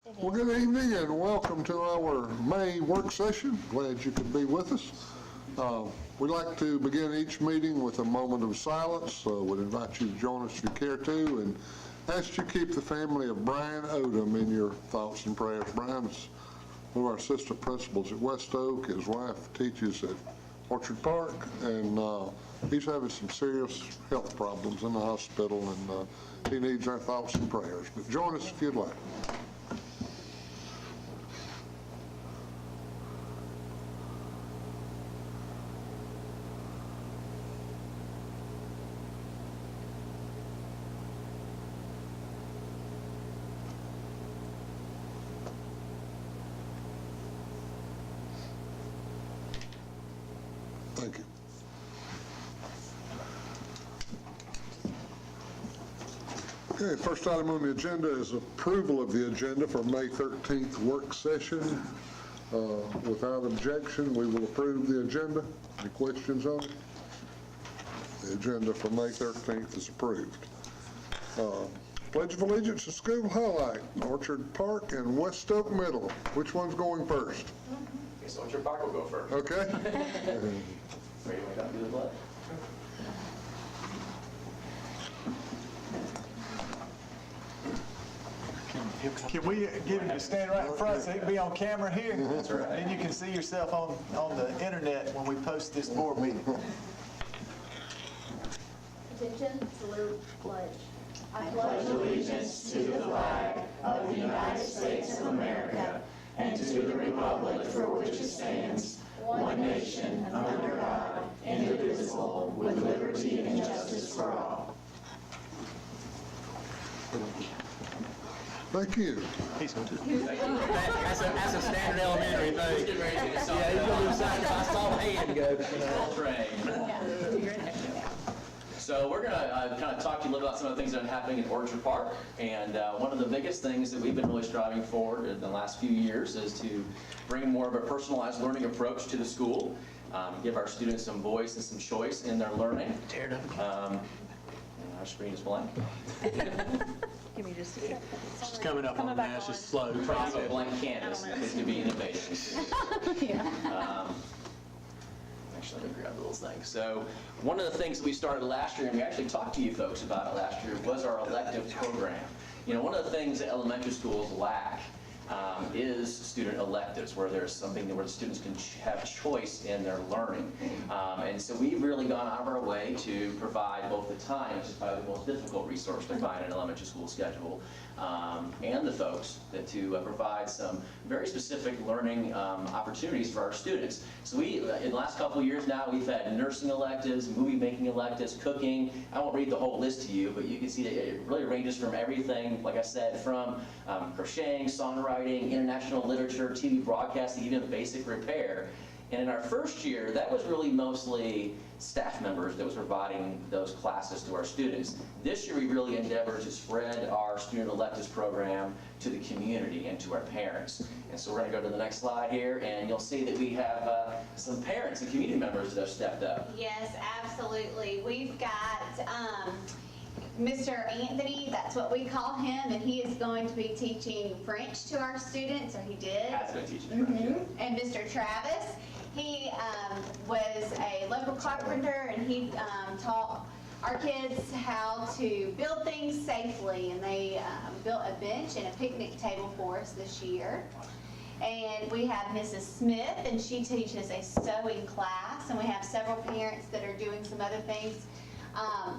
Well, good evening and welcome to our May work session. Glad you could be with us. We'd like to begin each meeting with a moment of silence. Would invite you to join us if you care to, and ask you to keep the family of Brian Odom in your thoughts and prayers. Brian is one of our assistant principals at West Oak. His wife teaches at Orchard Park, and he's having some serious health problems in the hospital, and he needs our thoughts and prayers. But join us if you'd like. Thank you. Okay, first item on the agenda is approval of the agenda for May 13th work session. Without objection, we will approve the agenda. Any questions on it? The agenda for May 13th is approved. Pledge of Allegiance to school highlight, Orchard Park and West Oak Middle. Which one's going first? Okay, so Orchard Park will go first. Okay. Ready to do the pledge? Can we get him to stand right in front so he can be on camera here? That's right. Then you can see yourself on the internet when we post this board meeting. Attention, salute, pledge. I pledge allegiance to the flag of the United States of America and to the republic for which it stands, one nation, under God, indivisible, with liberty and justice for all. Thank you. He's going to. That's a standard elementary thing. Let's get ready to get Yeah, he's gonna do something. I saw the hand go. Full train. So we're going to kind of talk to you a little about some of the things that are happening in Orchard Park. And one of the biggest things that we've been really striving for in the last few years is to bring more of a personalized learning approach to the school, give our students some voice and some choice in their learning. Tear it up. And our screen is blank. Give me just a second. It's coming up on that. It's just slow Trying to process. a blank canvas is to be innovative. Actually, let me grab the little thing. So one of the things that we started last year, and we actually talked to you folks about it last year, was our elective program. You know, one of the things that elementary schools lack is student electives, where there's something where the students can have choice in their learning. And so we've really gone out of our way to provide both the time, which is probably the most difficult resource to find in an elementary school schedule, and the folks to provide some very specific learning opportunities for our students. So we, in the last couple of years now, we've had nursing electives, movie making electives, cooking. I won't read the whole list to you, but you can see that it really ranges from everything, like I said, from crocheting, songwriting, international literature, TV broadcasting, even basic repair. And in our first year, that was really mostly staff members that was providing those classes to our students. This year, we really endeavored to spread our student electives program to the community and to our parents. And so we're going to go to the next slide here, and you'll see that we have some parents and community members that have stepped up. Yes, absolutely. We've got Mr. Anthony, that's what we call him, and he is going to be teaching French to our students, or he did. Has been teaching French, yeah. And Mr. Travis, he was a local carpenter, and he taught our kids how to build things safely, and they built a bench and a picnic table for us this year. And we have Mrs. Smith, and she teaches a sewing class, and we have several parents that are doing some other things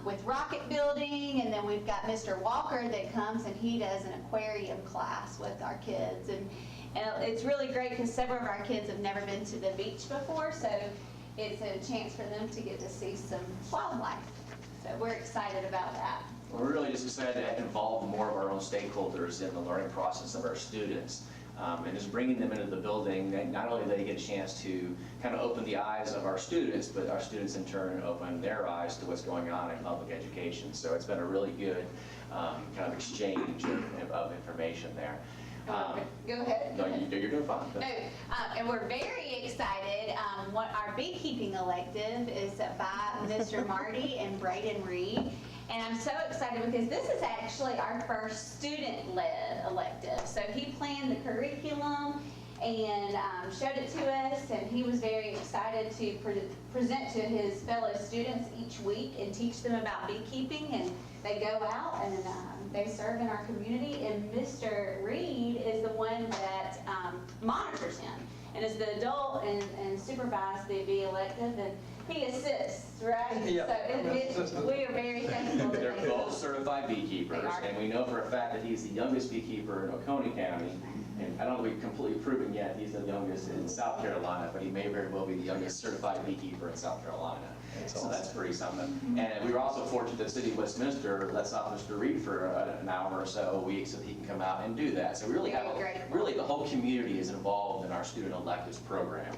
with rocket building, and then we've got Mr. Walker that comes and he does an aquarium class with our kids. And it's really great because several of our kids have never been to the beach before, so it's a chance for them to get to see some wildlife. So we're excited about that. We're really just excited to involve more of our own stakeholders in the learning process of our students. And just bringing them into the building, not only do they get a chance to kind of open the eyes of our students, but our students in turn open their eyes to what's going on in public education. So it's been a really good kind of exchange of information there. Go ahead. No, you're doing fine. No, and we're very excited. What our beekeeping elective is by Mr. Marty and Braden Reed. And I'm so excited because this is actually our first student-led elective. So he planned the curriculum and showed it to us, and he was very excited to present to his fellow students each week and teach them about beekeeping. And they go out and they serve in our community, and Mr. Reed is the one that monitors him and is the adult and supervises the bee elective, and he assists, right? Yeah. So we are very thankful that They're they both certified beekeepers, They are. and we know for a fact that he's the youngest beekeeper in Oconee County. And I don't know if we've completely proven yet he's the youngest in South Carolina, but he may very well be the youngest certified beekeeper in South Carolina. So that's pretty something. And we were also fortunate that the City of Westminster lets off Mr. Reed for an hour or so a week so that he can come out and do that. So we really have, Very grateful. really the whole community is involved in our student electives program.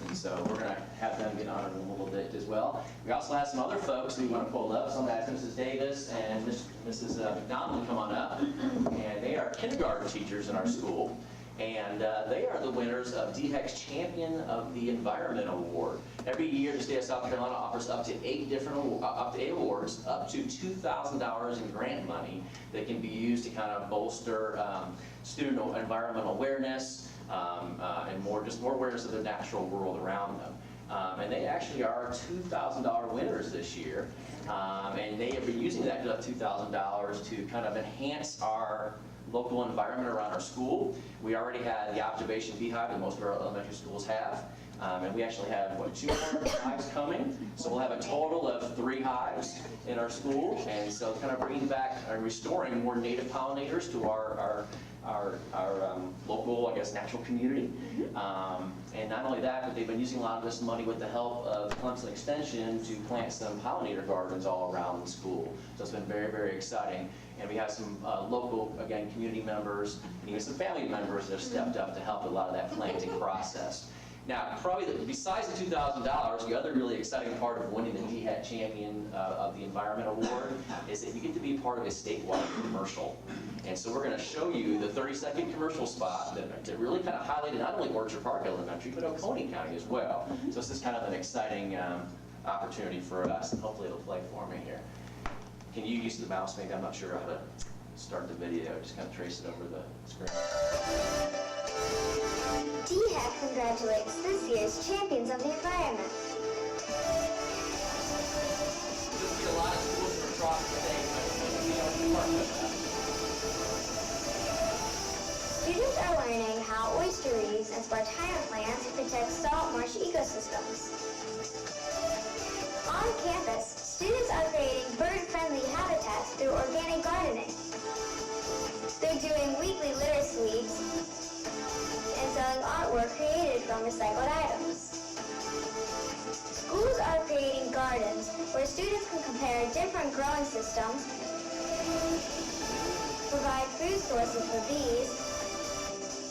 And so we're going to have them get honored in a little bit as well. We also have some other folks who want to pull up. Some asked Mrs. Davis and Mrs. McDonald to come on up. And they are kindergarten teachers in our school. And they are the winners of DHEC's Champion of the Environment Award. Every year, the state of South Carolina offers up to 8 awards, up to $2,000 in grant money that can be used to kind of bolster student environmental awareness and more awareness of the natural world around them. And they actually are $2,000 winners this year. And they have been using that $2,000 to kind of enhance our local environment around our school. We already had the observation beehive that most of our elementary schools have. And we actually have, 2 more hives coming. So we'll have a total of 3 hives in our school. And so kind of bringing back and restoring more native pollinators to our local, I guess, natural community. And not only that, but they've been using a lot of this money with the help of Clemson Extension to plant some pollinator gardens all around the school. So it's been very, very exciting. And we have some local, again, community members, and even some family members that have stepped up to help a lot of that planting process. Now, probably besides the $2,000, the other really exciting part of winning the DHEC Champion of the Environment Award is that you get to be part of a statewide commercial. And so we're going to show you the 30-second commercial spot that really kind of highlighted not only Orchard Park Elementary, but Oconee County as well. So this is kind of an exciting opportunity for us, and hopefully it'll play for me here. Can you use the mouse? Maybe I'm not sure how to start the video. Just kind of trace it over the screen. DHEC congratulates this year's champions of the environment. There'll be a lot of schools that are across the state, but we are part of that. Students are learning how oyster reefs and spartina plants protect salt marsh ecosystems. On campus, students are creating bird-friendly habitats through organic gardening. They're doing weekly litter sweeps and selling artwork created from recycled items. Schools are creating gardens where students can compare different growing systems, provide food sources for bees,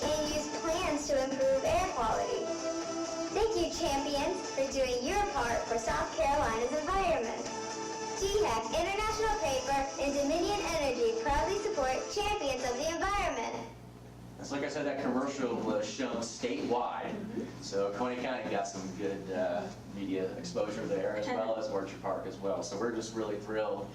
and use plants to improve air quality. Thank you, champions, for doing your part for South Carolina's environment. DHEC International Paper and Dominion Energy proudly support champions of the environment. So like I said, that commercial was shown statewide. So Oconee County got some good media exposure there, as well as Orchard Park as well. So we're just really thrilled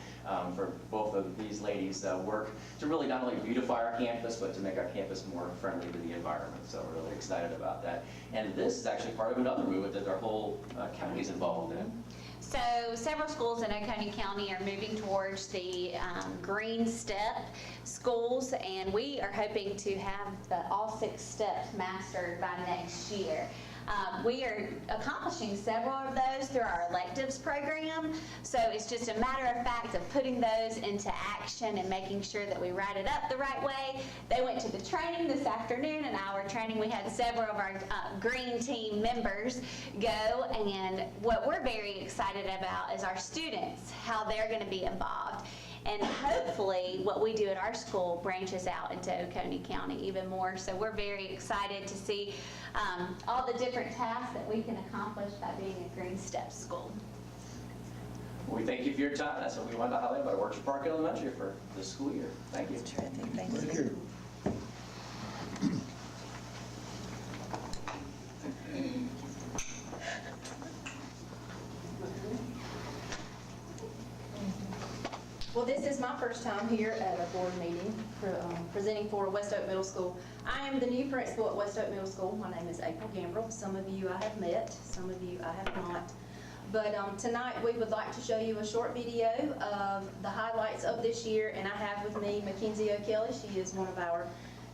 for both of these ladies' work to really not only beautify our campus, but to make our campus more friendly to the environment. So we're really excited about that. And this is actually part of another movement that our whole county is involved in. So several schools in Oconee County are moving towards the Green Step schools, and we are hoping to have all 6 steps mastered by next year. We are accomplishing several of those through our electives program, so it's just a matter of fact of putting those into action and making sure that we write it up the right way. They went to the training this afternoon, and our training, we had several of our green team members go, and what we're very excited about is our students, how they're going to be involved. And hopefully what we do at our school branches out into Oconee County even more. So we're very excited to see all the different tasks that we can accomplish by being a Green Step school. Well, we thank you for your time. That's what we wanted to highlight about Orchard Park Elementary for this school year. Thank you. Thank you. Well, this is my first time here at a board meeting presenting for West Oak Middle School. I am the new principal at West Oak Middle School. My name is April Gambrill. Some of you I have met, some of you I have not. But tonight we would like to show you a short video of the highlights of this year, and I have with me Mackenzie O'Kelly. She is one of our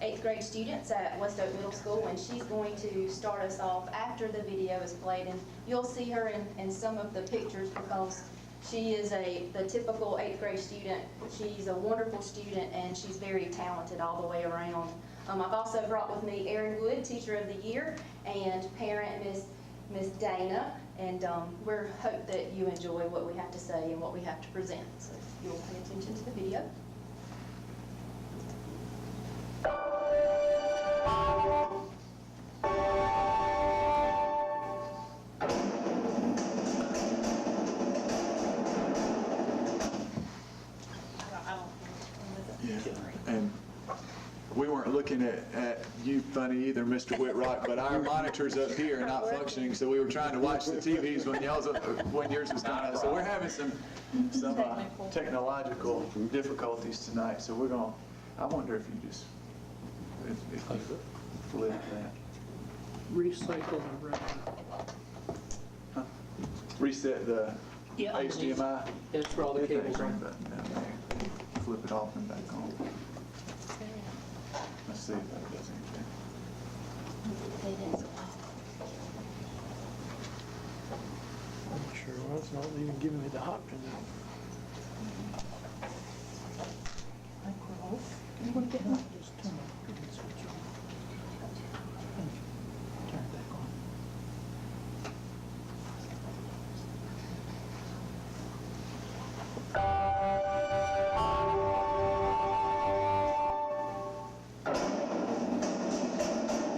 8th grade students at West Oak Middle School, and she's going to start us off after the video is played, and you'll see her in some of the pictures because she is the typical 8th grade student. She's a wonderful student, and she's very talented all the way around. I've also brought with me Erin Wood, Teacher of the Year, and parent Miss Dana, and we hope that you enjoy what we have to say and what we have to present. So you'll pay attention to the video. Yeah, and we weren't looking at you funny either, Mr. Whitrock, but our monitors up here are not functioning, so we were trying to watch the TVs when yours was coming out. So we're having some technological difficulties tonight, so we're going, I wonder if you just, if you flip that. Recycle the revenue. Huh? Reset the Yeah, HDMI. That's where all the Hit that cables green are. button down there. Flip it off and back on. Let's see if that does anything. I'm sure, well, it's not even giving me the option.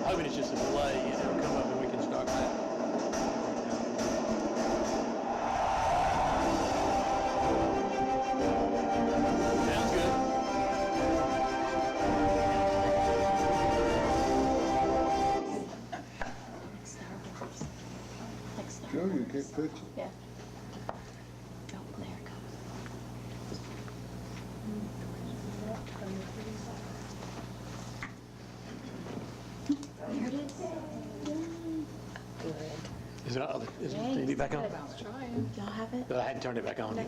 Hoping it's just a delay and it'll come up and we can start that. Sounds good. Joe, you can't fix it? Yeah. Is it back on? Y'all have it? But I hadn't turned it back on. Yeah.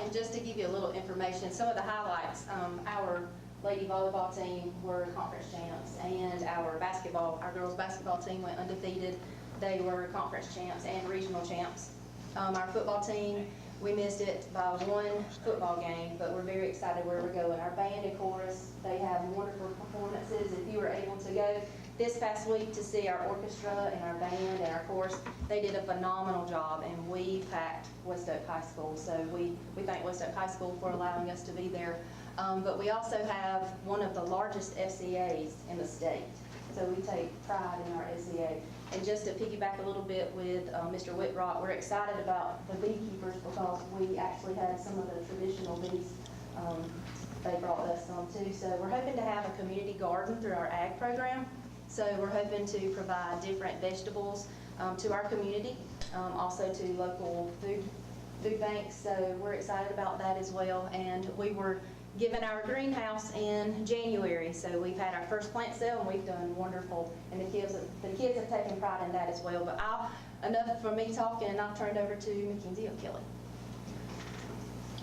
And just to give you a little information, some of the highlights, our lady volleyball team were conference champs, and our girls basketball team went undefeated. They were conference champs and regional champs. Our football team, we missed it by one football game, but we're very excited where we're going. Our band and chorus, they have wonderful performances. If you were able to go this past week to see our orchestra and our band and our chorus, they did a phenomenal job, and we packed West Oak High School. So we thank West Oak High School for allowing us to be there. But we also have one of the largest FCAs in the state. So we take pride in our FCA. And just to piggyback a little bit with Mr. Whitrock, we're excited about the beekeepers because we actually had some of the traditional bees. They brought us some too. So we're hoping to have a community garden through our ag program. So we're hoping to provide different vegetables to our community, also to local food banks. So we're excited about that as well. And we were given our greenhouse in January. So we've had our first plant sale and we've done wonderful. And the kids have taken pride in that as well. But enough for me talking, and I'll turn it over to Mackenzie O'Kelly.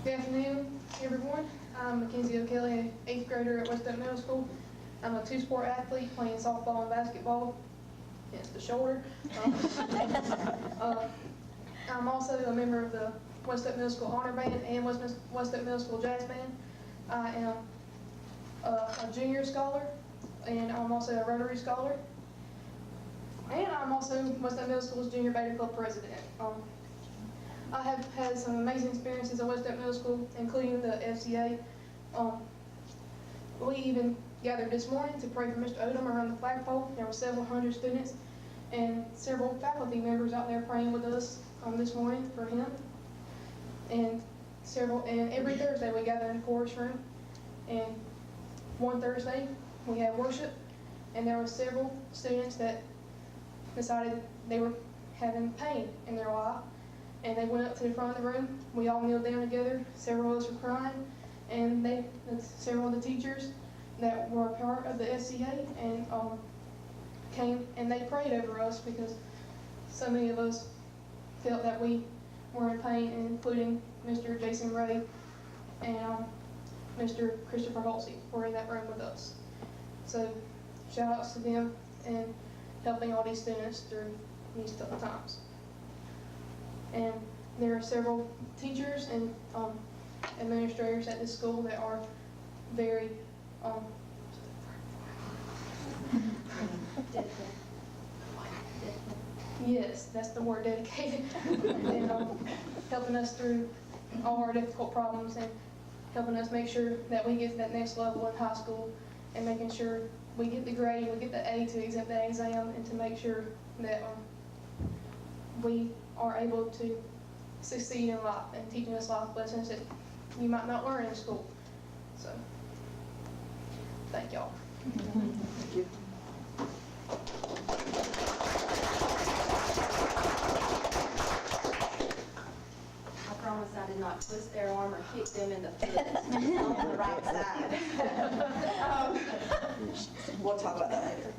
Good afternoon, everyone. I'm Mackenzie O'Kelly, 8th grader at West Oak Middle School. I'm a two-sport athlete playing softball and basketball. Hence the shoulder. I'm also a member of the West Oak Middle School Honor Band and West Oak Middle School Jazz Band. I am a junior scholar, and I'm also a Rotary scholar. And I'm also West Oak Middle School's Junior Beta Club president. I have had some amazing experiences at West Oak Middle School, including the FCA. We even gathered this morning to pray for Mr. Odom around the flagpole. There were several hundred students and several faculty members out there praying with us this morning for him. And every Thursday we gather in the chorus room. And one Thursday we had worship, and there were several students that decided they were having pain in their life, and they went up to the front of the room. We all kneeled down together. Several of us were crying, and several of the teachers that were a part of the FCA and came and they prayed over us because so many of us felt that we were in pain, including Mr. Jason Ray and Mr. Christopher Halsey were in that room with us. So shout outs to them and helping all these students through these tough times. And there are several teachers and administrators at this school that are very yes, that's the word, dedicated, and helping us through all our difficult problems and helping us make sure that we get to that next level in high school and making sure we get the grade, we get the A to exempt the exam, and to make sure that we are able to succeed in life and teaching us life lessons that you might not learn in school. So, thank y'all. Thank you. I promise I did not twist their arm or kick them in the foot. On the right side. We'll talk about that later.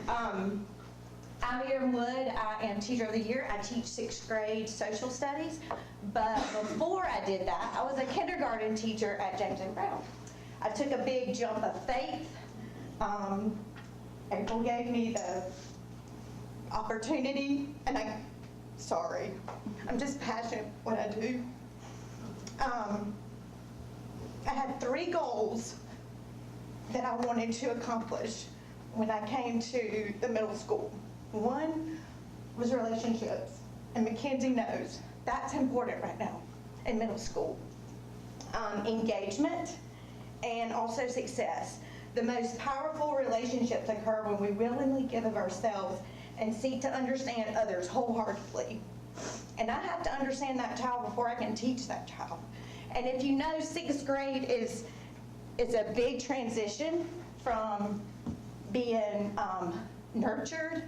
I'm Erin Wood. I am Teacher of the Year. I teach 6th grade social studies. But before I did that, I was a kindergarten teacher at James A. Brown. I took a big jump of faith. April gave me the opportunity, and I'm just passionate what I do. I had 3 goals that I wanted to accomplish when I came to the middle school. One was relationships, and Mackenzie knows that's important right now in middle school. Engagement, and also success. The most powerful relationships occur when we willingly give of ourselves and seek to understand others wholeheartedly. And I have to understand that child before I can teach that child. And if you know, 6th grade is a big transition from being nurtured,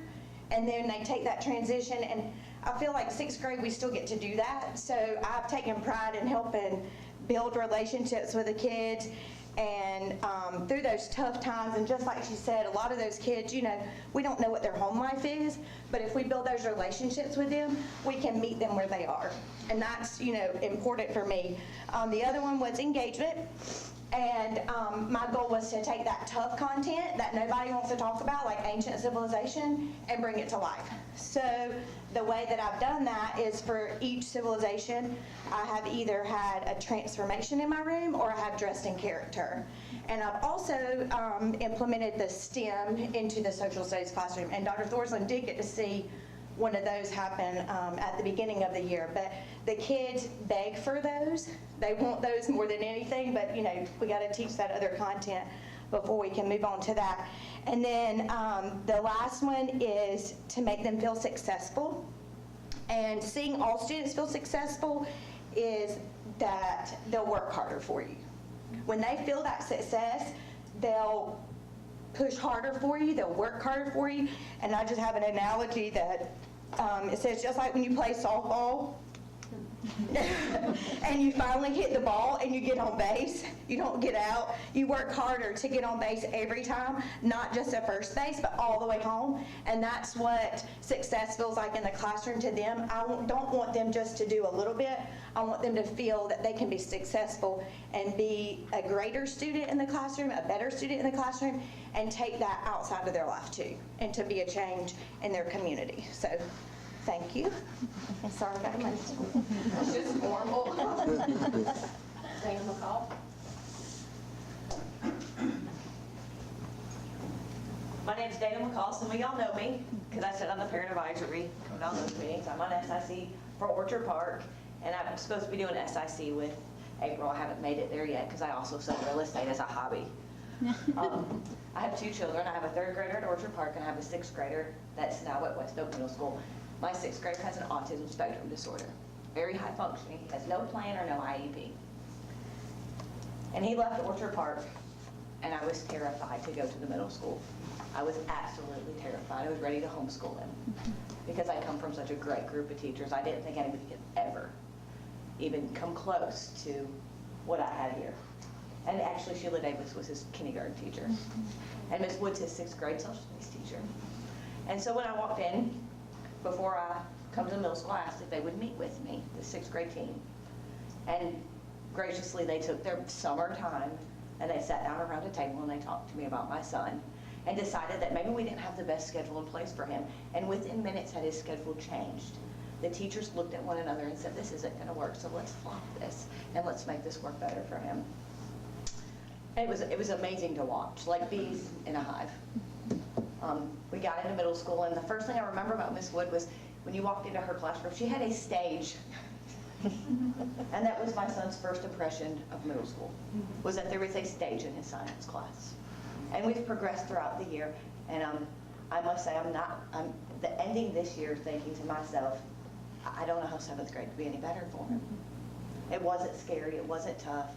and then they take that transition, and I feel like 6th grade we still get to do that. So I've taken pride in helping build relationships with the kids, and through those tough times, and just like she said, a lot of those kids, we don't know what their home life is, but if we build those relationships with them, we can meet them where they are, and that's important for me. The other one was engagement. And my goal was to take that tough content that nobody wants to talk about, like ancient civilization, and bring it to life. So the way that I've done that is for each civilization, I have either had a transformation in my room or I have dressed in character. And I've also implemented the STEM into the social studies classroom. And Dr. Thorsland did get to see one of those happen at the beginning of the year. But the kids beg for those. They want those more than anything, but we got to teach that other content before we can move on to that. And then the last one is to make them feel successful. And seeing all students feel successful is that they'll work harder for you. When they feel that success, they'll push harder for you, they'll work harder for you. And I just have an analogy that it says, just like when you play softball and you finally hit the ball and you get on base, you don't get out, you work harder to get on base every time, not just at first base, but all the way home. And that's what success feels like in the classroom to them. I don't want them just to do a little bit. I want them to feel that they can be successful and be a greater student in the classroom, a better student in the classroom, and take that outside of their life too, and to be a change in their community. So, thank you. Sorry about my It's just formal. Dana McCall. My name's Dana McCaustin. We all know me because I sit on the parent advisory in all those meetings. I'm on SIC for Orchard Park, and I'm supposed to be doing SIC with April. I haven't made it there yet because I also sell real estate as a hobby. I have 2 children. I have a 3rd grader at Orchard Park, and I have a 6th grader that's now at West Oak Middle School. My 6th grader has an autism spectrum disorder, very high functioning, has no plan or no IEP. And he left Orchard Park, and I was terrified to go to the middle school. I was absolutely terrified. I was ready to homeschool him because I come from such a great group of teachers. I didn't think anybody could ever even come close to what I had here. And actually, Sheila Davis was his kindergarten teacher. And Ms. Woods, his 6th grade social studies teacher. And so when I walked in, before I come to the middle school, I asked if they would meet with me, the 6th grade team. And graciously, they took their summer time and they sat down around a table and they talked to me about my son and decided that maybe we didn't have the best schedule in place for him. And within minutes had his schedule changed. The teachers looked at one another and said, this isn't gonna work, so let's flop this and let's make this work better for him. And it was amazing to watch, like bees in a hive. We got into middle school, and the first thing I remember about Miss Wood was when you walked into her classroom, she had a stage. And that was my son's first impression of middle school, was that there was a stage in his science class. And we've progressed throughout the year, and I must say I'm the ending this year thinking to myself, I don't know how 7th grade could be any better for him. It wasn't scary, it wasn't tough.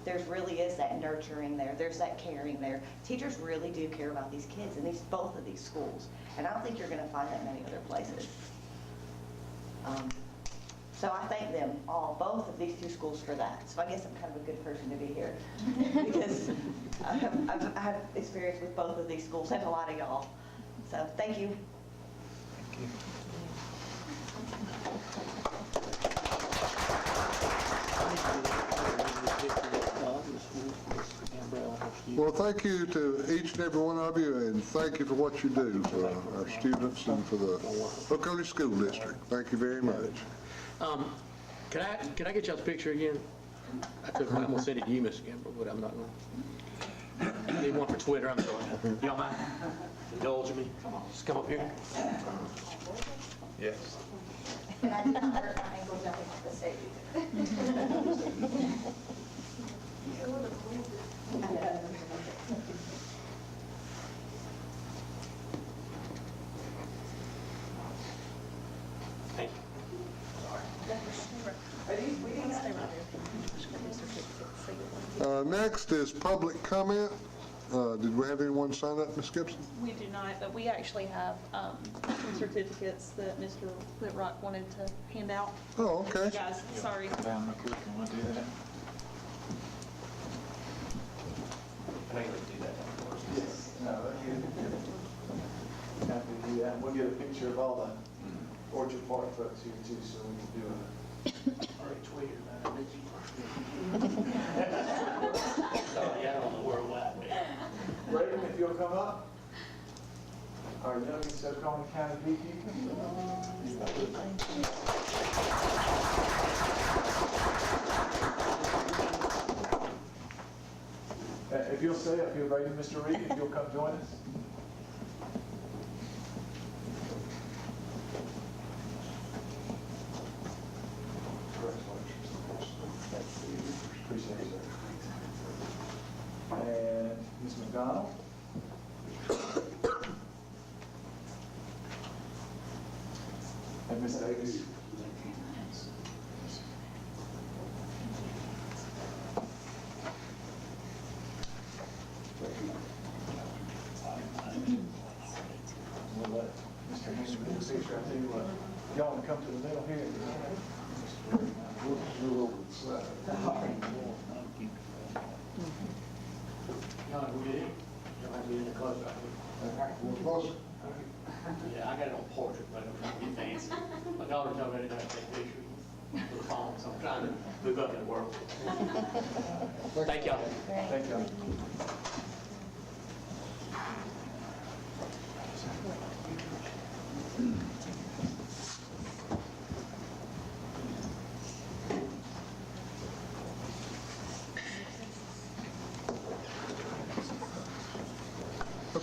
There really is that nurturing there. There's that caring there. Teachers really do care about these kids in both of these schools. And I don't think you're going to find that many other places. So I thank them all, both of these 2 schools for that. So I guess I'm kind of a good person to be here because I have experience with both of these schools and a lot of y'all. So thank you. Thank you. Well, thank you to each and every one of you, and thank you for what you do for our students and for the Oconee School District. Thank you very much. Can I get y'all's picture again? I'm gonna send it to you, Mr. Gamble, but I'm not gonna. I need one for Twitter, I'm sorry. Y'all mind indulging me? Come on, just come up here. Yes. And I did not hurt my ankle jumping off the stage Thank you. Next is public comment. Did we have anyone sign up, Ms. Gibson? We do not, but we actually have some certificates that Mr. Whitrock wanted to hand out. Oh, okay. Guys, sorry. Down real quick, you want to do that? I think we do that. Yes. No, happy to do that. And we'll get a picture of all the Orchard Park folks here too, so we can do it. Already tweeted about it, did you? Sorry, I don't know where we're at. Raven, if you'll come up. Our youngest Oconee County beekeeper. If you'll stay up here, Raven, Mr. Reed, if you'll come join us. Appreciate it, sir. And Ms. McDonald. And Ms. Davis. We'll let Mr. Henry get a picture. I tell you what, y'all want to come to the middle here? We'll over the side. John, we did. You'll have to be in the close right here. We're closer. Yeah, I got it on portrait, but I'm trying to be fancy. My daughter told me I didn't have to take pictures with the phone, so I'm trying to move up in the world. Thank y'all. Thank y'all.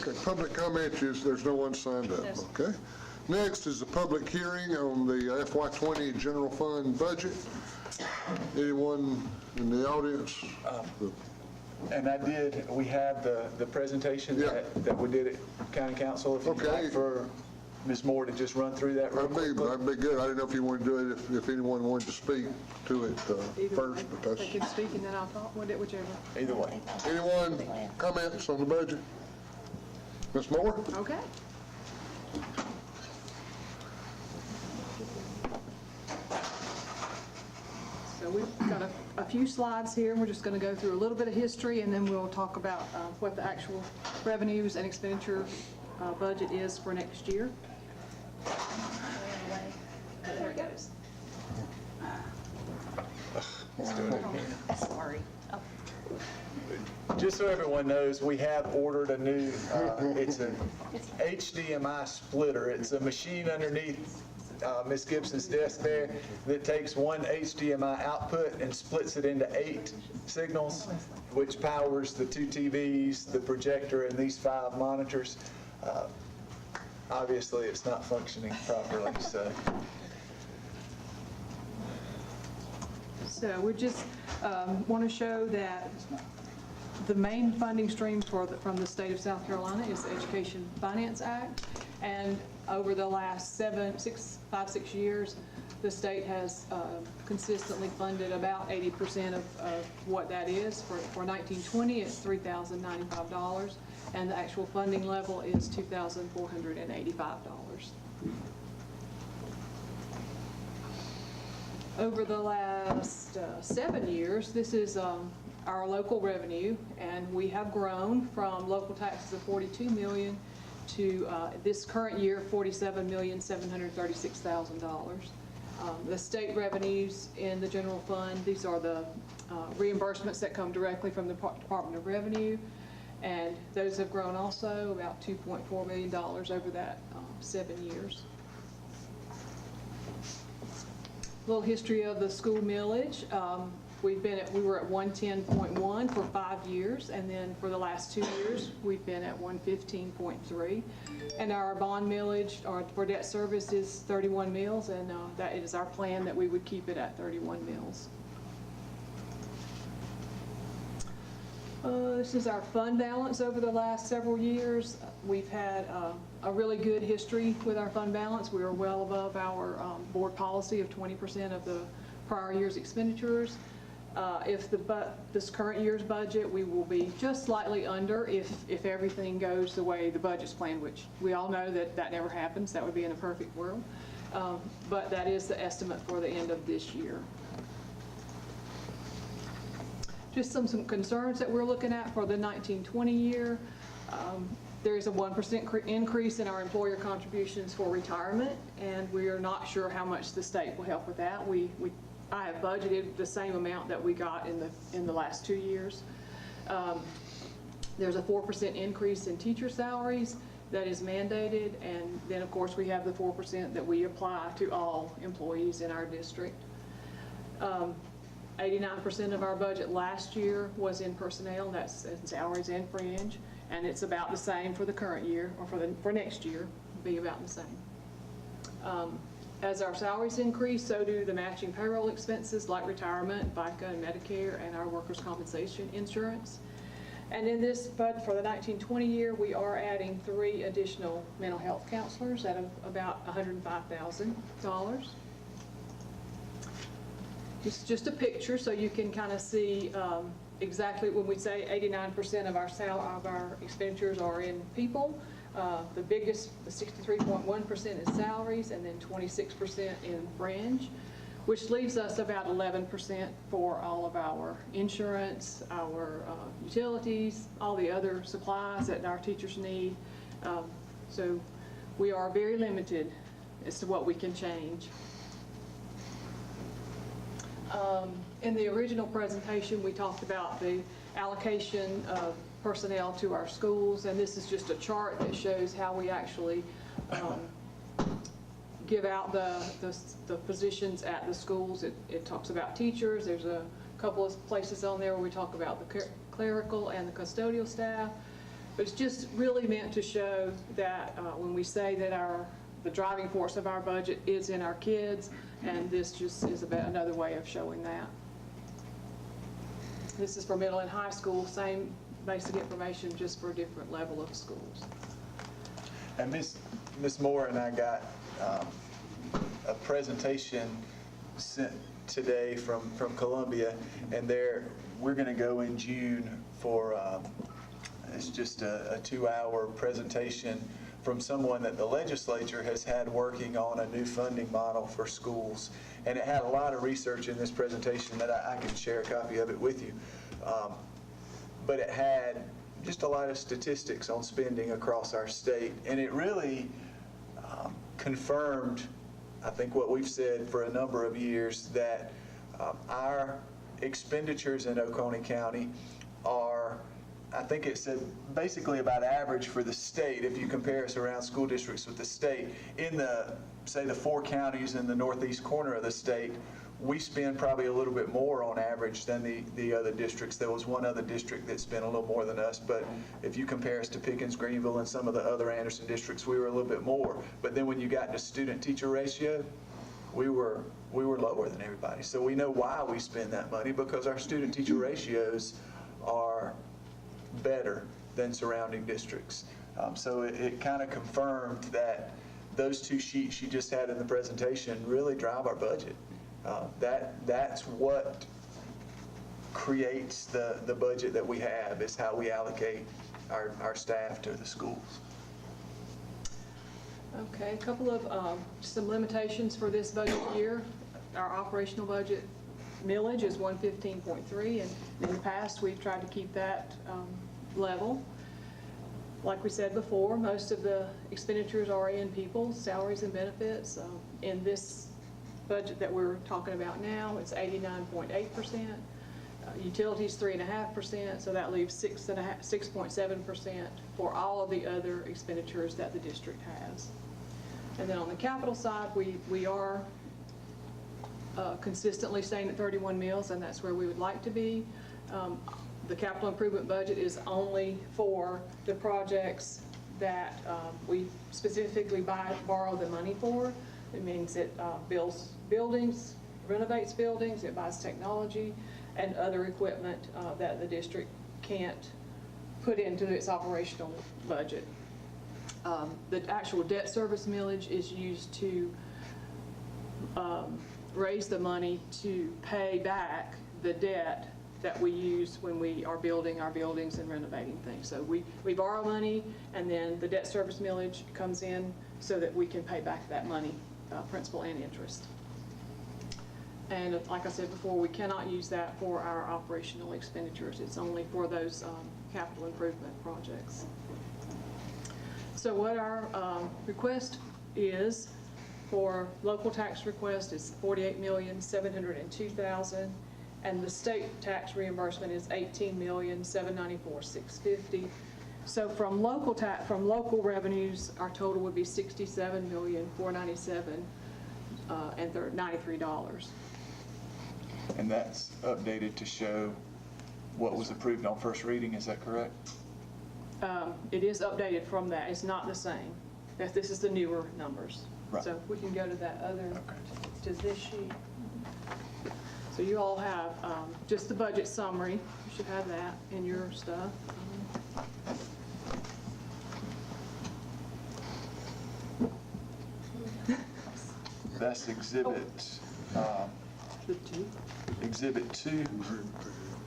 Okay, public comment is, there's no one signed up, Yes. okay? Next is the public hearing on the FY20 general fund budget. Anyone in the audience? And we have the presentation Yeah. that we did at county council. If you'd Okay. like for Ms. Moore to just run through that real quick. That'd be good. I didn't know if you wanted to do it, if anyone wanted to speak to it first, but They that's, can speak and then I'll talk, whichever. Either way. anyone comments on the budget? Ms. Moore? Okay. So we've got a few slides here, and we're just going to go through a little bit of history, and then we'll talk about what the actual revenues and expenditure budget is for next year. There it goes. Sorry. Just so everyone knows, we have ordered a new, it's an HDMI splitter. It's a machine underneath Ms. Gibson's desk there that takes one HDMI output and splits it into 8 signals, which powers the 2 TVs, the projector, and these 5 monitors. Obviously, it's not functioning properly, so. So we just want to show that the main funding stream from the state of South Carolina is the Education Finance Act. And over the last 5, 6 years, the state has consistently funded about 80% of what that is. For 1920, it's $3,095, and the actual funding level is $2,485. Over the last 7 years, this is our local revenue, and we have grown from local taxes of $42 million to this current year, $47,736,000. The state revenues in the general fund, these are the reimbursements that come directly from the Department of Revenue, and those have grown also about $2.4 million over that 7 years. A little history of the school millage. We were at 110.1 for 5 years, and then for the last 2 years, we've been at 115.3. And our bond millage for debt service is 31 mills, and that is our plan that we would keep it at 31 mills. This is our fund balance over the last several years. We've had a really good history with our fund balance. We are well above our board policy of 20% of the prior year's expenditures. If this current year's budget, we will be just slightly under if everything goes the way the budget's planned, which we all know that never happens. That would be in a perfect world. But that is the estimate for the end of this year. Just some concerns that we're looking at for the 1920 year. There is a 1% increase in our employer contributions for retirement, and we are not sure how much the state will help with that. I have budgeted the same amount that we got in the last 2 years. There's a 4% increase in teacher salaries that is mandated, and then of course we have the 4% that we apply to all employees in our district. 89% of our budget last year was in personnel, that's in salaries and fringe, and it's about the same for the current year, or for next year, be about the same. As our salaries increase, so do the matching payroll expenses like retirement, FICA, and Medicare, and our workers' compensation insurance. And in this, but for the 1920 year, we are adding 3 additional mental health counselors at about $105,000. Just a picture so you can kind of see exactly when we say 89% of our expenditures are in people. The biggest, the 63.1% is salaries, and then 26% in fringe, which leaves us about 11% for all of our insurance, our utilities, all the other supplies that our teachers need. So we are very limited as to what we can change. In the original presentation, we talked about the allocation of personnel to our schools, and this is just a chart that shows how we actually give out the positions at the schools. It talks about teachers. There's a couple of places on there where we talk about the clerical and the custodial staff. But it's just really meant to show that when we say that the driving force of our budget is in our kids, and this just is another way of showing that. This is for middle and high school, same basic information, just for a different level of schools. And Ms. Moore and I got a presentation sent today from Columbia, and we're going to go in June for, it's just a 2-hour presentation from someone that the legislature has had working on a new funding model for schools. And it had a lot of research in this presentation that I can share a copy of it with you. But it had just a lot of statistics on spending across our state. And it really confirmed, I think, what we've said for a number of years, that our expenditures in Oconee County are, I think it said, basically about average for the state if you compare us around school districts with the state. In say the 4 counties in the northeast corner of the state, we spend probably a little bit more on average than the other districts. There was one other district that spent a little more than us, but if you compare us to Pickens, Greenville, and some of the other Anderson districts, we were a little bit more. But then when you got to student-teacher ratio, we were lower than everybody. So we know why we spend that money, because our student-teacher ratios are better than surrounding districts. So it kind of confirmed that those 2 sheets you just had in the presentation really drive our budget. That's what creates the budget that we have, is how we allocate our staff to the schools. Okay, a couple of some limitations for this budget year. Our operational budget millage is 115.3, and in the past we've tried to keep that level. Like we said before, most of the expenditures are in people, salaries and benefits. In this budget that we're talking about now, it's 89.8%. Utilities 3.5%, so that leaves 6.7% for all of the other expenditures that the district has. And then on the capital side, we are consistently staying at 31 mills, and that's where we would like to be. The capital improvement budget is only for the projects that we specifically borrow the money for. It means it builds buildings, renovates buildings, it buys technology and other equipment that the district can't put into its operational budget. The actual debt service millage is used to raise the money to pay back the debt that we use when we are building our buildings and renovating things. So we borrow money, and then the debt service millage comes in so that we can pay back that money, principal and interest. And like I said before, we cannot use that for our operational expenditures. It's only for those capital improvement projects. So what our request is for local tax request is $48,702,000, and the state tax reimbursement is $18,794,650. So from local revenues, our total would be $67,497,93. And that's updated to show what was approved on first reading, is that correct? It is updated from that. It's not the same. This is the newer numbers. Right. So if we can go to that other, to this sheet. So you all have just the budget summary. You should have that in your stuff. That's exhibit, exhibit 2,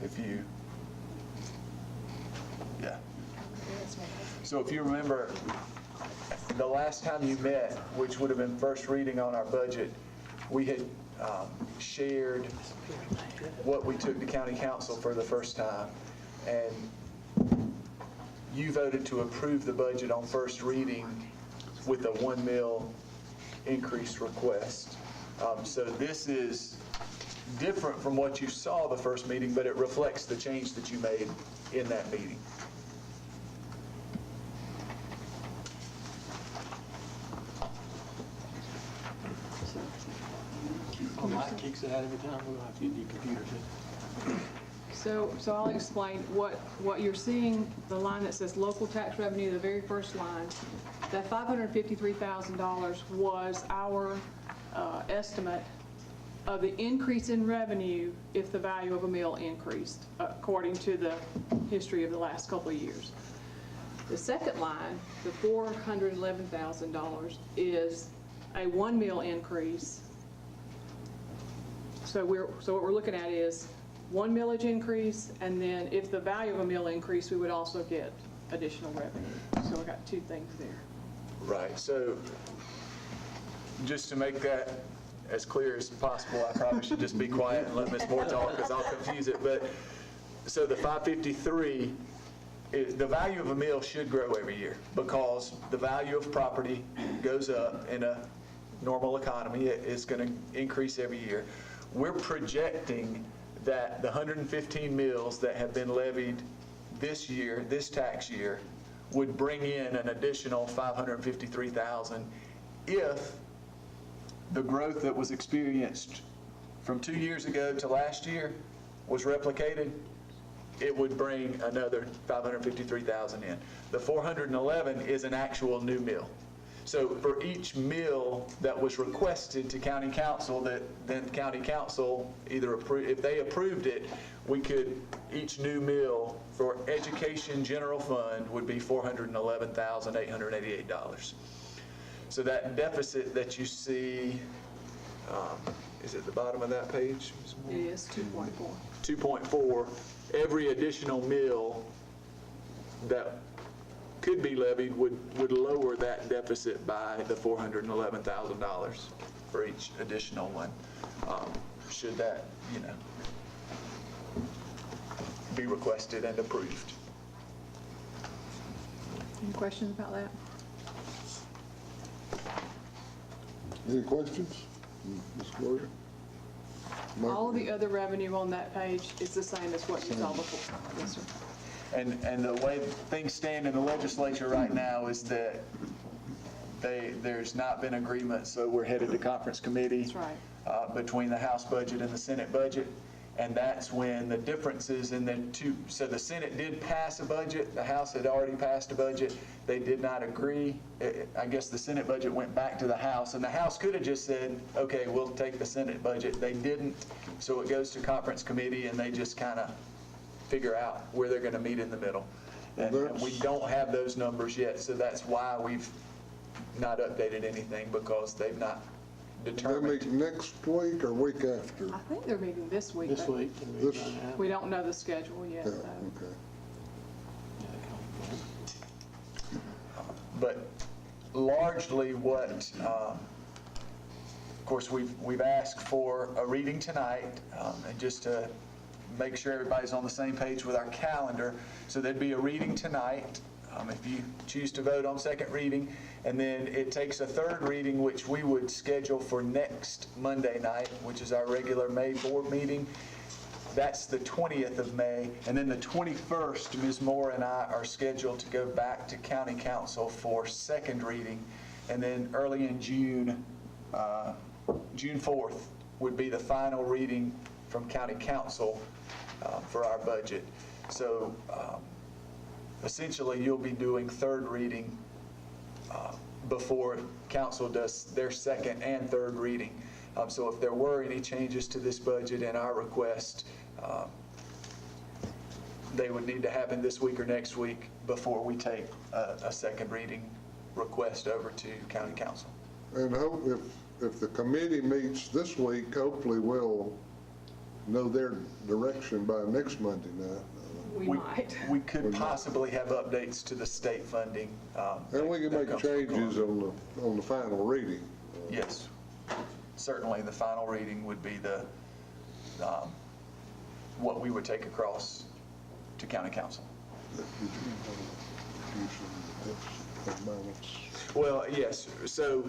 if you, yeah. So if you remember, the last time you met, which would have been first reading on our budget, we had shared what we took to county council for the first time, and you voted to approve the budget on first reading with a 1 mil increase request. So this is different from what you saw the first meeting, but it reflects the change that you made in that meeting. My mic kicks out every time we have to get the computer. So I'll explain what you're seeing, the line that says local tax revenue, the very first line. That $553,000 was our estimate of the increase in revenue if the value of a mill increased, according to the history of the last couple of years. The second line, the $411,000, is a 1 mill increase. So what we're looking at is 1 millage increase, and then if the value of a mill increased, we would also get additional revenue. So we got two things there. Right, so just to make that as clear as possible, I probably should just be quiet and let Ms. Moore talk because I'll confuse it. But, so the 553, the value of a mill should grow every year because the value of property goes up in a normal economy. It's going to increase every year. We're projecting that the 115 mills that have been levied this year, this tax year, would bring in an additional $553,000 if the growth that was experienced from 2 years ago to last year was replicated. It would bring another $553,000 in. The 411 is an actual new mill. So for each mill that was requested to county council, that then county council either if they approved it, we could, each new mill for education general fund would be $411,888. So that deficit that you see, is it the bottom of that page? It is 2.4. 2.4, every additional mill that could be levied would lower that deficit by the $411,000 for each additional one. Should that, be requested and approved. Any questions about that? Any questions? Ms. Gloria? All of the other revenue on that page is the same as what you saw before. Yes, sir. And the way things stand in the legislature right now is that there's not been agreement, so we're headed to conference committee. That's right. Between the House budget and the Senate budget. And that's when the differences in the two, so the Senate did pass a budget, the House had already passed a budget, they did not agree. I guess the Senate budget went back to the House, and the House could have just said, okay, we'll take the Senate budget. They didn't, so it goes to conference committee, and they just kind of figure out where they're going to meet in the middle. And we don't have those numbers yet, so that's why we've not updated anything, because they've not determined. They meet next week or week after? I think they're meeting this week. This but week. We don't know the schedule yet, Yeah, though. okay. But largely what, of course, we've asked for a reading tonight, and just to make sure everybody's on the same page with our calendar. So there'd be a reading tonight, if you choose to vote on second reading, and then it takes a third reading, which we would schedule for next Monday night, which is our regular May board meeting. That's the 20th of May, and then the 21st, Ms. Moore and I are scheduled to go back to county council for second reading, and then early in June, June 4th would be the final reading from county council for our budget. So essentially, you'll be doing third reading before council does their second and third reading. So if there were any changes to this budget and our request, they would need to happen this week or next week before we take a second reading request over to county council. And hope if the committee meets this week, hopefully we'll know their direction by next Monday night. We could possibly have updates to the state funding. And we can make changes on the final reading. Yes. Certainly, the final reading would be the what we would take across to county council. Well, yes. So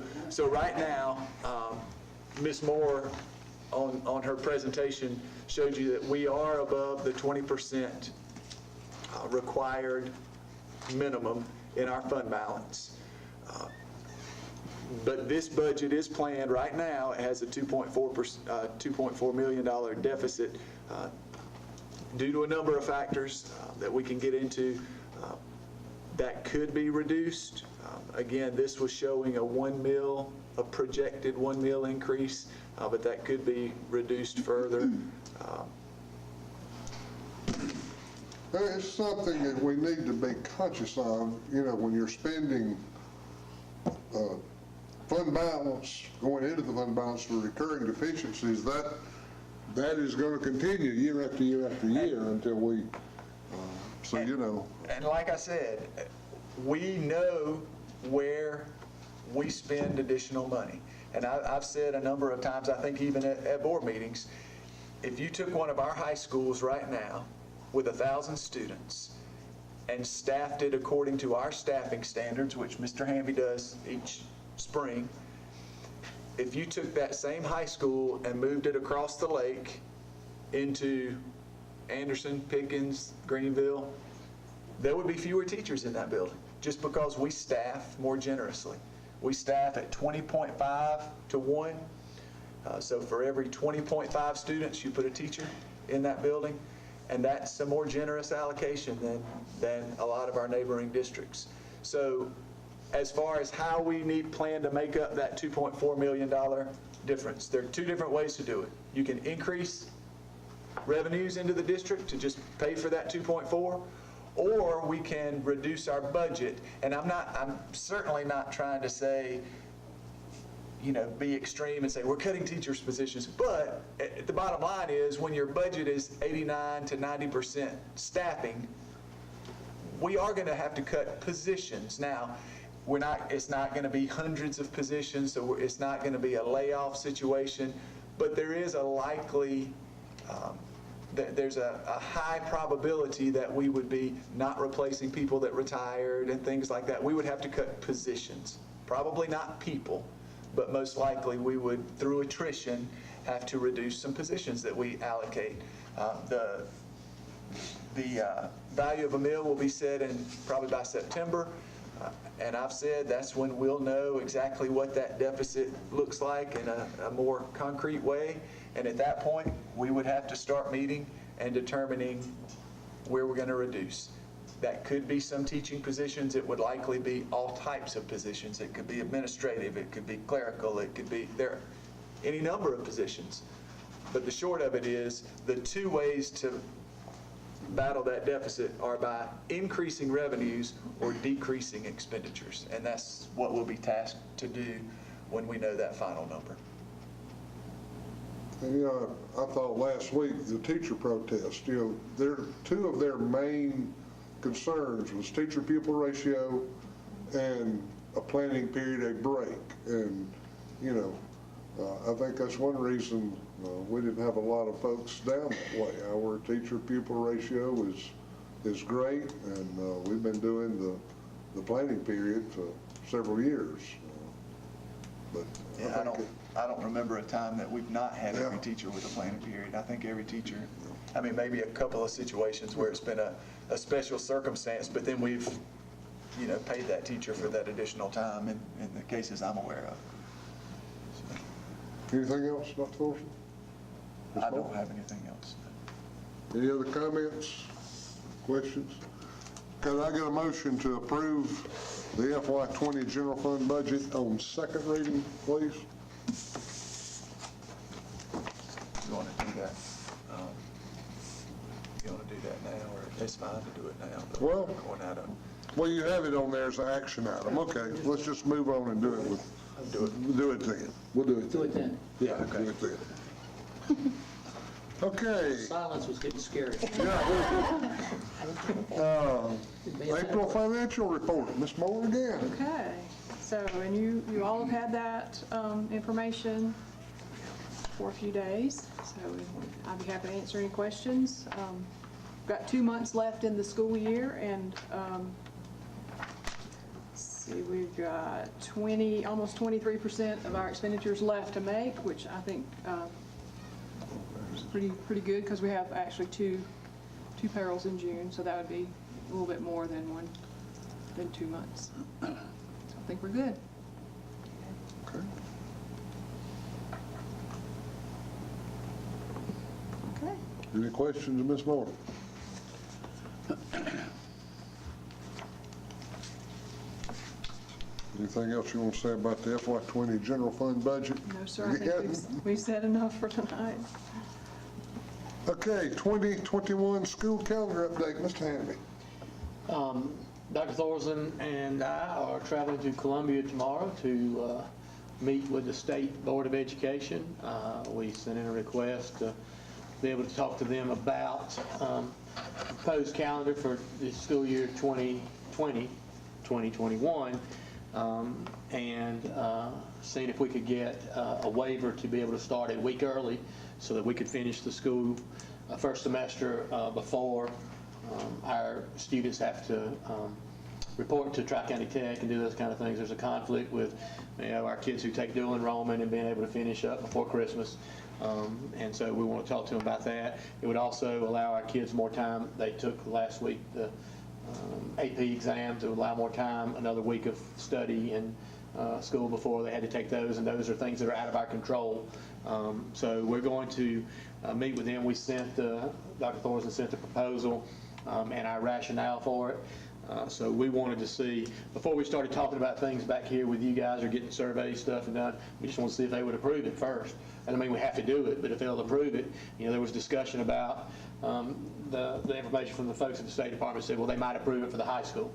right now, Ms. Moore on her presentation showed you that we are above the 20% required minimum in our fund balance. But this budget is planned right now. It has a $2.4 million deficit. due to a number of factors that we can get into, that could be reduced. Again, this was showing a 1 mil, a projected 1 mil increase, but that could be reduced further. It's something that we need to be conscious of, you know, when you're spending fund balance, going into the fund balance for recurring deficiencies, that is going to continue year after year after year until we, so you know. And like I said, we know where we spend additional money. And I've said a number of times, I think even at board meetings, if you took one of our high schools right now with 1,000 students and staffed it according to our staffing standards, which Mr. Hamby does each spring, if you took that same high school and moved it across the lake into Anderson, Pickens, Greenville, there would be fewer teachers in that building, just because we staff more generously. We staff at 20.5 to 1. So for every 20.5 students, you put a teacher in that building, and that's a more generous allocation than a lot of our neighboring districts. So as far as how we need plan to make up that $2.4 million difference, there are two different ways to do it. You can increase revenues into the district to just pay for that 2.4, or we can reduce our budget. And I'm certainly not trying to say, you know, be extreme and say we're cutting teachers' positions, but the bottom line is when your budget is 89 to 90% staffing, we are going to have to cut positions. Now, it's not going to be hundreds of positions, so it's not going to be a layoff situation, but there is a likely, there's a high probability that we would be not replacing people that retired and things like that. We would have to cut positions, probably not people, but most likely we would, through attrition, have to reduce some positions that we allocate. The value of a meal will be set in probably by September, and I've said that's when we'll know exactly what that deficit looks like in a more concrete way, and at that point we would have to start meeting and determining where we're going to reduce. That could be some teaching positions. It would likely be all types of positions. It could be administrative, it could be clerical, it could be any number of positions. But the short of it is the two ways to battle that deficit are by increasing revenues or decreasing expenditures. And that's what we'll be tasked to do when we know that final number. And, you know, I thought last week, the teacher protest, you know, two of their main concerns was teacher-pupil ratio and a planning period, a break. And, you know, I think that's one reason we didn't have a lot of folks down that way. Our teacher-pupil ratio is great, and we've been doing the planning period for several years. But yeah, I don't remember a time that we've not had every teacher with a planning period. I think every teacher, I mean, maybe a couple of situations where it's been a special circumstance, but then we've, you know, paid that teacher for that additional time in the cases I'm aware of. Anything else, Dr. Thorson? I don't have anything else. Any other comments, questions? Could I get a motion to approve the FY20 general fund budget on second reading, please? You want to do that? You want to do that now, or it's fine to do it now? But Well, going out of, well, you have it on there as an action item. Okay, let's just move on and do it with. Do it then. We'll do it then. Do it then. Yeah, do it then. Okay. Silence was getting scary. April financial report, Ms. Moore again. Okay, so, and you all have had that information for a few days, so I'd be happy to answer any questions. We've got 2 months left in the school year, and we've got almost 23% of our expenditures left to make, which I think is pretty good, because we have actually two payrolls in June, so that would be a little bit more than 2 months. So I think we're good. Okay. Okay. Any questions of Ms. Morton? Anything else you want to say about the FY20 general fund budget? No, sir, I think we've said enough for tonight. Okay, 2021 school calendar update, Mr. Hanby. Dr. Thorson and I are traveling to Columbia tomorrow to meet with the State Board of Education. We sent in a request to be able to talk to them about proposed calendar for the school year 2020, 2021, and seeing if we could get a waiver to be able to start a week early so that we could finish the school first semester before our students have to report to Tri-County Tech and do those kind of things. There's a conflict with our kids who take dual enrollment and being able to finish up before Christmas. And so we want to talk to them about that. It would also allow our kids more time. They took last week the AP exams. It would allow more time, another week of study in school before they had to take those, and those are things that are out of our control. So we're going to meet with them. We sent, Dr. Thorson sent the proposal and our rationale for it. So we wanted to see, before we started talking about things back here with you guys or getting survey stuff and done, we just want to see if they would approve it first. And I mean, we have to do it, but if they'll approve it, there was discussion about the information from the folks at the State Department said, well, they might approve it for the high school.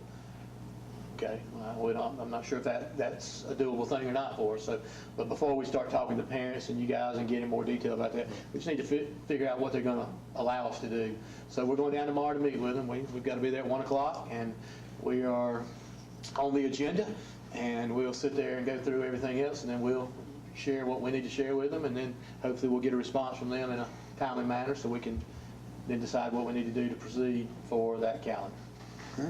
Okay, I'm not sure if that's a doable thing or not for us. So, but before we start talking to parents and you guys and getting more detail about that, we just need to figure out what they're going to allow us to do. So we're going down tomorrow to meet with them. We've got to be there at 1 o'clock, and we are on the agenda, and we'll sit there and go through everything else, and then we'll share what we need to share with them, and then hopefully we'll get a response from them in a timely manner so we can then decide what we need to do to proceed for that calendar. Okay.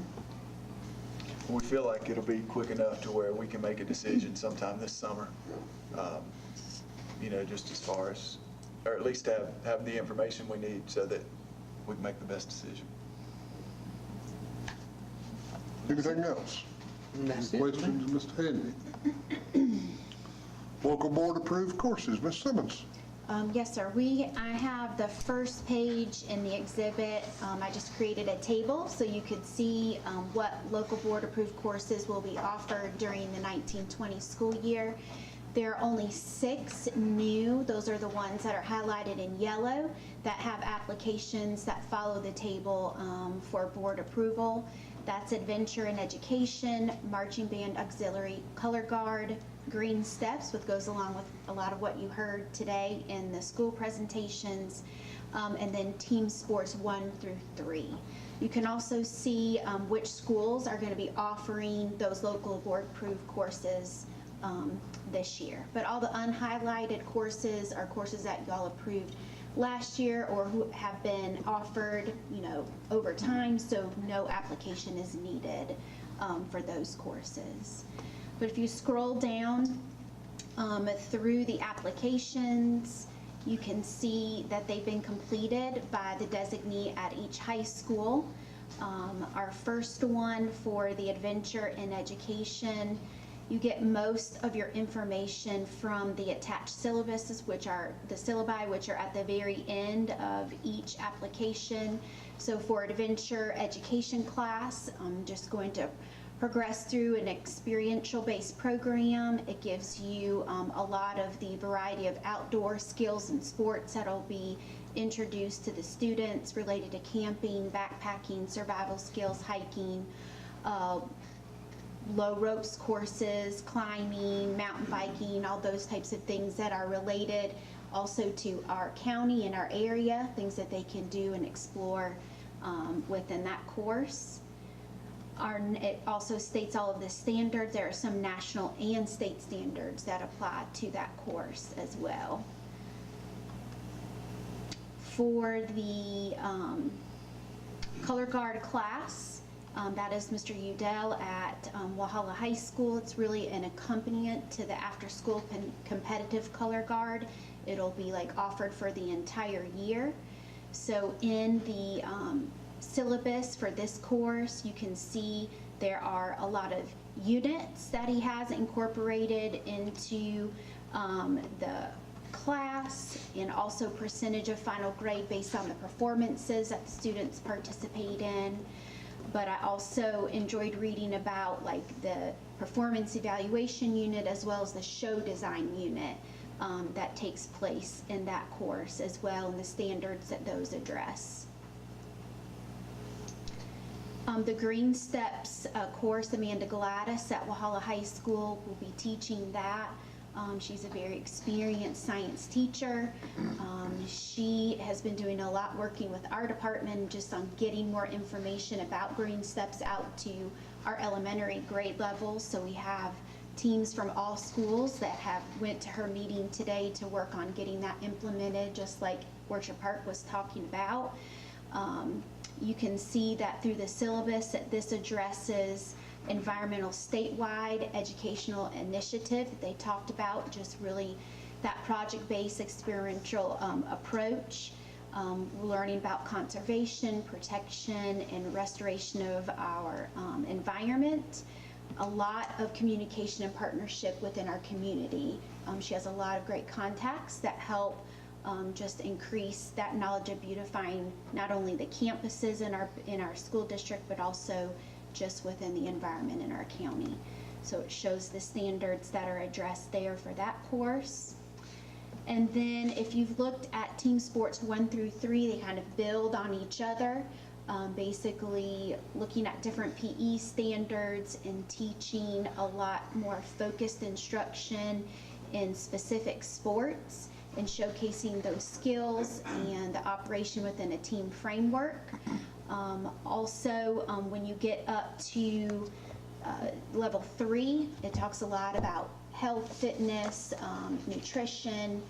We feel like it'll be quick enough to where we can make a decision sometime this summer. Just as far as, or at least have the information we need so that we can make the best decision. Anything else? That's Any it. questions, Mr. Hanby? Local board approved courses, Ms. Simmons. Yes, sir. I have the first page in the exhibit. I just created a table so you could see what local board approved courses will be offered during the 1920 school year. There are only 6 new. Those are the ones that are highlighted in yellow that have applications that follow the table for board approval. That's Adventure and Education, Marching Band Auxiliary, Color Guard, Green Steps, which goes along with a lot of what you heard today in the school presentations, and then Team Sports 1 through 3. You can also see which schools are going to be offering those local board-approved courses this year. But all the unhighlighted courses are courses that y'all approved last year or who have been offered, over time, so no application is needed for those courses. But if you scroll down through the applications, you can see that they've been completed by the designee at each high school. Our first one for the Adventure in Education, you get most of your information from the attached syllabuses, which are the syllabi, which are at the very end of each application. So for Adventure Education class, I'm just going to progress through an experiential-based program. It gives you a lot of the variety of outdoor skills and sports that'll be introduced to the students related to camping, backpacking, survival skills, hiking, low ropes courses, climbing, mountain biking, all those types of things that are related also to our county and our area, things that they can do and explore within that course. It also states all of the standards. There are some national and state standards that apply to that course as well. For the Color Guard class, that is Mr. Udell at Walhalla High School. It's really an accompaniment to the after-school competitive Color Guard. It'll be offered for the entire year. So in the syllabus for this course, you can see there are a lot of units that he has incorporated into the class, and also percentage of final grade based on the performances that the students participate in. But I also enjoyed reading about like the performance evaluation unit as well as the show design unit that takes place in that course as well, and the standards that those address. The Green Steps course, Amanda Gladys at Walhalla High School will be teaching that. She's a very experienced science teacher. She has been doing a lot working with our department just on getting more information about Green Steps out to our elementary grade levels. So we have teams from all schools that have went to her meeting today to work on getting that implemented, just like Orchard Park was talking about. You can see that through the syllabus that this addresses environmental statewide educational initiative that they talked about, just really that project-based experiential approach, learning about conservation, protection, and restoration of our environment. A lot of communication and partnership within our community. She has a lot of great contacts that help just increase that knowledge of beautifying not only the campuses in our school district, but also just within the environment in our county. So it shows the standards that are addressed there for that course. And then if you've looked at team sports 1 through 3, they kind of build on each other, basically looking at different PE standards and teaching a lot more focused instruction in specific sports and showcasing those skills and the operation within a team framework. Also, when you get up to level 3, it talks a lot about health, fitness, nutrition,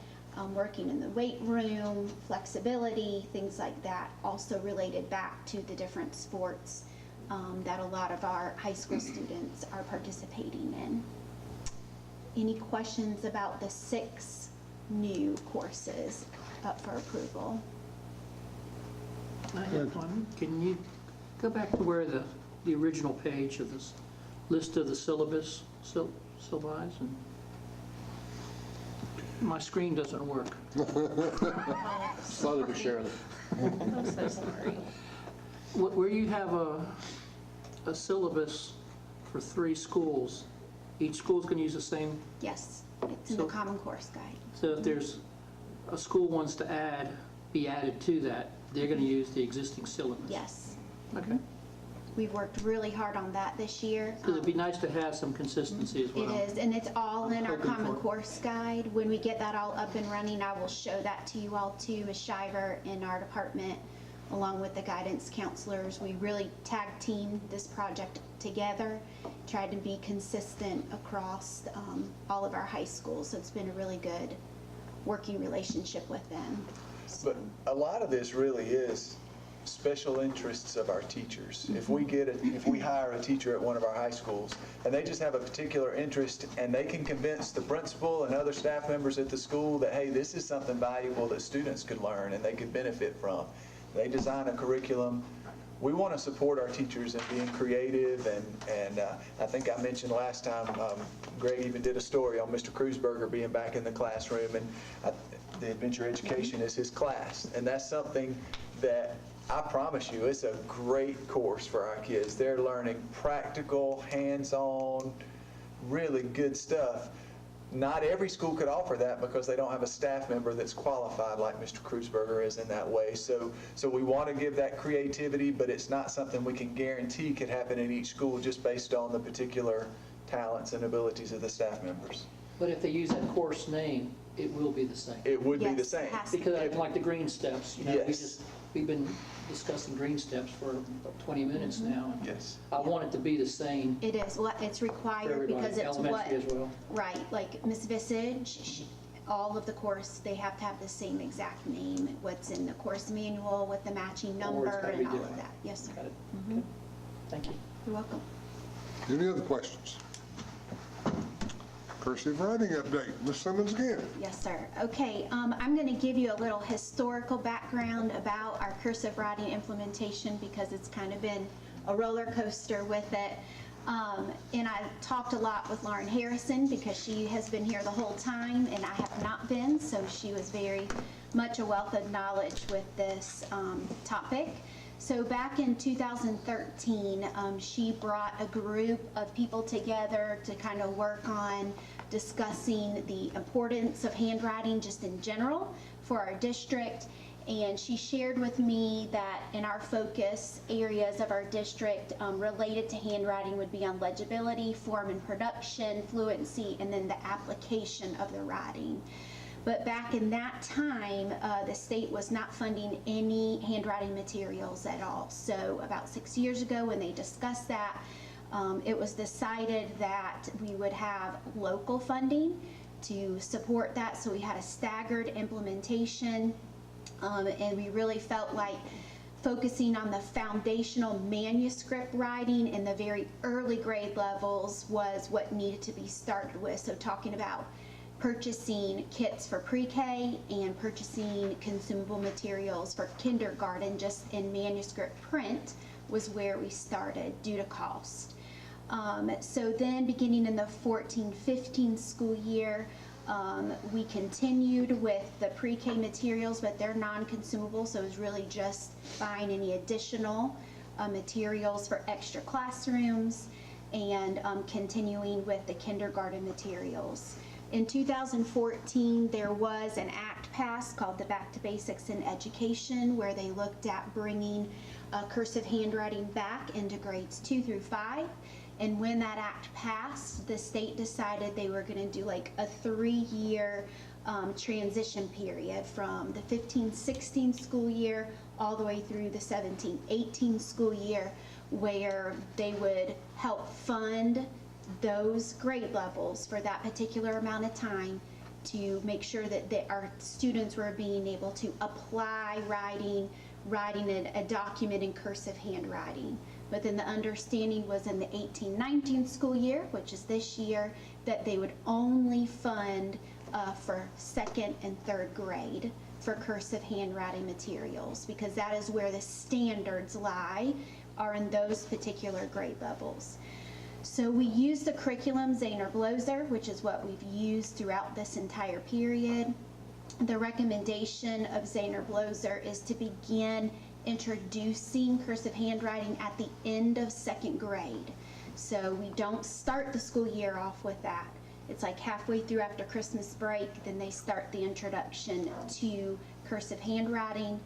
working in the weight room, flexibility, things like that, also related back to the different sports that a lot of our high school students are participating in. Any questions about the 6 new courses up for approval? I have one. Can you go back to where the original page of this list of the syllabus, syllabi, and my screen doesn't work. Slowly but surely. I'm so sorry. Where you have a syllabus for 3 schools, each school's going to use the same? Yes, it's in the Common Course Guide. So if there's a school wants to be added to that, they're going to use the existing syllabus? Yes. Okay. We've worked really hard on that this year. Because it'd be nice to have some consistency as well. It is, and it's all in our Hoping Common for. Course Guide. When we get that all up and running, I will show that to you all too, Ms. Shiver in our department, along with the guidance counselors. We really tag team this project together, tried to be consistent across all of our high schools. So it's been a really good working relationship with them. But a lot of this really is special interests of our teachers. If we hire a teacher at one of our high schools and they just have a particular interest and they can convince the principal and other staff members at the school that, hey, this is something valuable that students could learn and they could benefit from. They design a curriculum. We want to support our teachers in being creative, and I think I mentioned last time, Greg even did a story on Mr. Kreuzberger being back in the classroom, and the Adventure Education is his class, and that's something that I promise you, it's a great course for our kids. They're learning practical, hands-on, really good stuff. Not every school could offer that because they don't have a staff member that's qualified like Mr. Kreuzberger is in that way. So we want to give that creativity, but it's not something we can guarantee could happen in each school just based on the particular talents and abilities of the staff members. But if they use that course name, it will be the same. It would be the Yes, same. it has to be. Because like the Green Steps, Yes. we've been discussing Green Steps for 20 minutes now. Yes. I want it to be the same It is, it's for required everybody, because it's what, elementary as well. right, like Ms. Visage, all of the course, they have to have the same exact name, what's in the course manual with the matching number gotta be and all of different. that. Yes, sir. Got it. Okay. Thank you. You're welcome. Any other questions? Cursive writing update, Ms. Simmons again. Yes, sir. Okay, I'm going to give you a little historical background about our cursive writing implementation because it's kind of been a roller coaster with it. And I talked a lot with Lauren Harrison because she has been here the whole time and I have not been, so she was very much a wealth of knowledge with this topic. So back in 2013, she brought a group of people together to kind of work on discussing the importance of handwriting just in general for our district. And she shared with me that in our focus areas of our district related to handwriting would be on legibility, form and production, fluency, and then the application of the writing. But back in that time, the state was not funding any handwriting materials at all. So about 6 years ago when they discussed that, it was decided that we would have local funding to support that. So we had a staggered implementation. And we really felt like focusing on the foundational manuscript writing in the very early grade levels was what needed to be started with. So talking about purchasing kits for pre-K and purchasing consumable materials for kindergarten just in manuscript print was where we started due to cost. So then beginning in the 14-15 school year, we continued with the pre-K materials, but they're non-consumable, so it's really just buying any additional materials for extra classrooms and continuing with the kindergarten materials. In 2014, there was an act passed called the Back to Basics in Education, where they looked at bringing cursive handwriting back into grades 2 through 5. And when that act passed, the state decided they were going to do like a 3-year transition period from the 15-16 school year all the way through the 17-18 school year, where they would help fund those grade levels for that particular amount of time to make sure that our students were being able to apply writing a document in cursive handwriting. But then the understanding was in the 18-19 school year, which is this year, that they would only fund for 2nd and 3rd grade for cursive handwriting materials, because that is where the standards lie, are in those particular grade levels. So we use the curriculum Zaner-Bloser, which is what we've used throughout this entire period. The recommendation of Zaner-Bloser is to begin introducing cursive handwriting at the end of 2nd grade. So we don't start the school year off with that. It's like halfway through after Christmas break, then they start the introduction to cursive handwriting.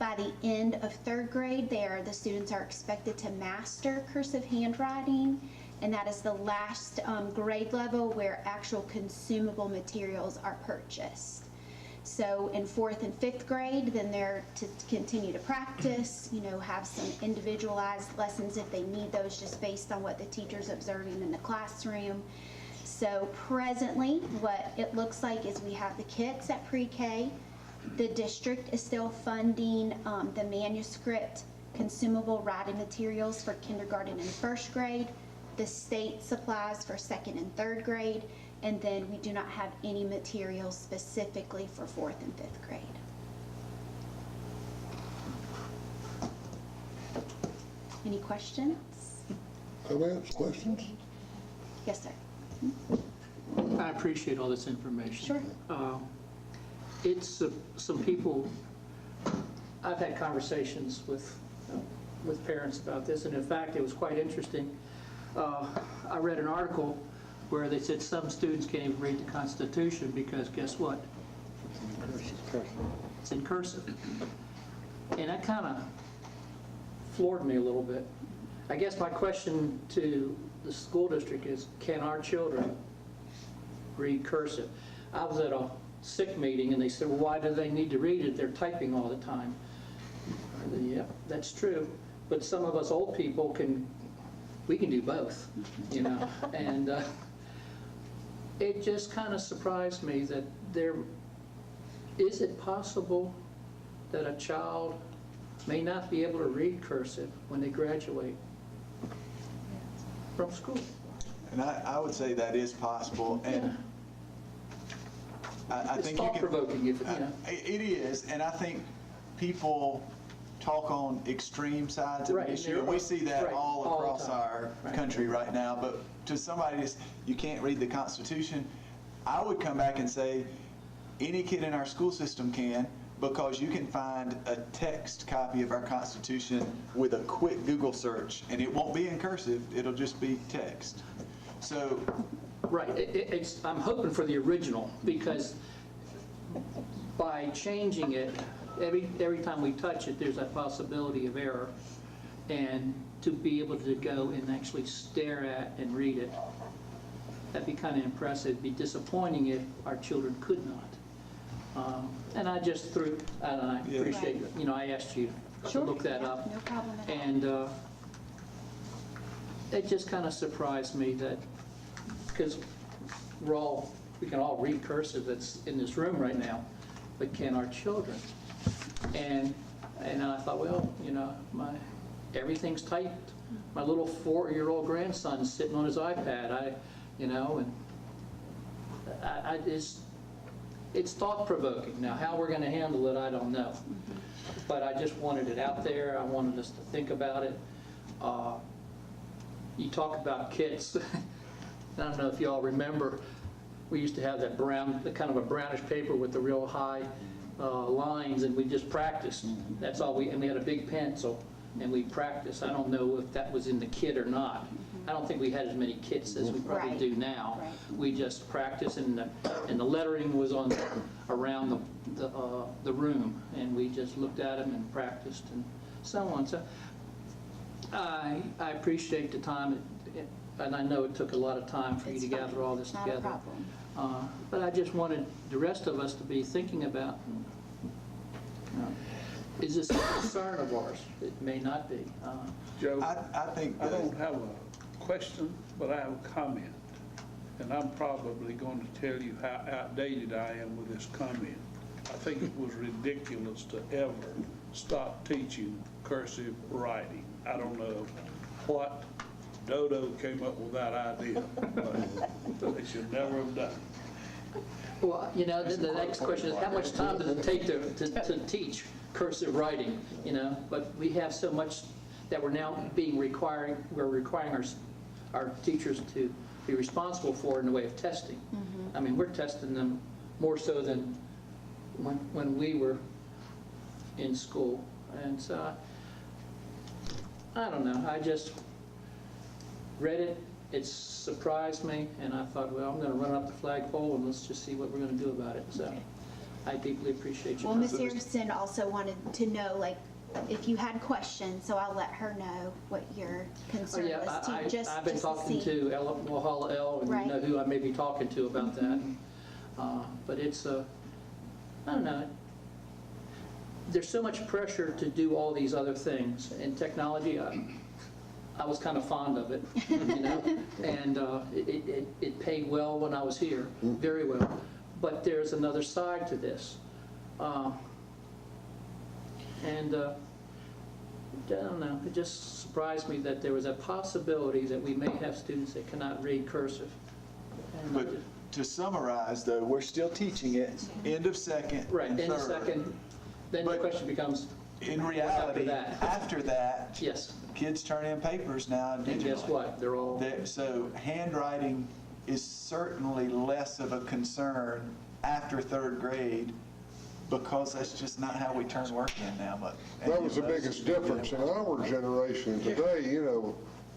By the end of 3rd grade, the students are expected to master cursive handwriting, and that is the last grade level where actual consumable materials are purchased. So in 4th and 5th grade, then they're to continue to practice, have some individualized lessons if they need those, just based on what the teacher's observing in the classroom. So presently, what it looks like is we have the kits at pre-K. The district is still funding the manuscript consumable writing materials for kindergarten and 1st grade. The state supplies for 2nd and 3rd grade. And then we do not have any materials specifically for 4th and 5th grade. Any questions? Comments, questions? Yes, sir. I appreciate all this information. Sure. It's some people, I've had conversations with parents about this, and in fact, it was quite interesting. I read an article where they said some students can't even read the Constitution because guess what? It's in cursive. And that kind of floored me a little bit. I guess my question to the school district is, can our children read cursive? I was at a SIC meeting and they said, well, why do they need to read it? They're typing all the time. I said, yeah, that's true. But some of us old people we can do both, and it just kind of surprised me that is it possible that a child may not be able to read cursive when they graduate from school? And I would say that is possible, and I It's think you can. thought-provoking, It is, and I think people talk on extreme sides of Right, an issue. And we see that right, all all the across time. our Right. country right now. But to somebody that's, you can't read the Constitution, I would come back and say, any kid in our school system can, because you can find a text copy of our Constitution with a quick Google search, and it won't be in cursive, it'll just be text. So, Right, I'm hoping for the original, because by changing it, every time we touch it, there's a possibility of error. And to be able to go and actually stare at and read it, that'd be kind of impressive. It'd be disappointing if our children could not. And I just threw, and I appreciate, I asked you to look that up. No problem at all. And it just kind of surprised me that, because we can all read cursive that's in this room right now, but can our children? And I thought, well, everything's typed. My little 4-year-old grandson's sitting on his iPad, it's thought-provoking. Now, how we're going to handle it, I don't know. But I just wanted it out there. I wanted us to think about it. You talk about kits. I don't know if you all remember, we used to have that kind of a brownish paper with the real high lines, and we just practiced. That's all and we had a big pencil, and we practiced. I don't know if that was in the kit or not. I don't think we had as many kits as we probably do now. We just practiced, and the lettering was around the room, and we just looked at them and practiced and so on. So I appreciate the time, and I know it took a lot of time for you to gather all this together. Not a problem. But I just wanted the rest of us to be thinking about, is this a concern of ours? It may not be. Joe, I think I don't have a question, but I have a comment. And I'm probably going to tell you how outdated I am with this comment. I think it was ridiculous to ever stop teaching cursive writing. I don't know what Dodo came up with that idea, but they should never have done it. Well, the next question is, how much time does it take to teach cursive writing, But we have so much that we're now requiring our teachers to be responsible for in the way of testing. I mean, we're testing them more so than when we were in school. And so, I don't know, I just read it, it surprised me, and I thought, well, I'm going to run up the flagpole and let's just see what we're going to do about it. So I deeply appreciate you. Well, Ms. Erickson also wanted to know, if you had questions, so I'll let her know what your concern was too, just I've been to talking see. to Walhalla L, and you know who I may be talking to about that. But it's, I don't know, there's so much pressure to do all these other things. In technology, I was kind of fond of it, and it paid well when I was here, very well. But there's another side to this. I don't know, it just surprised me that there was a possibility that we may have students that cannot read cursive. but to summarize, though, we're still teaching it, end of second Right, and in a third. second, then the question becomes, In what reality, after that? yes, kids turn in papers now digitally. And guess what? They're all... So handwriting is certainly less of a concern after third grade, because that's just not how we turn work in now. But That was the biggest difference in our generation. Today,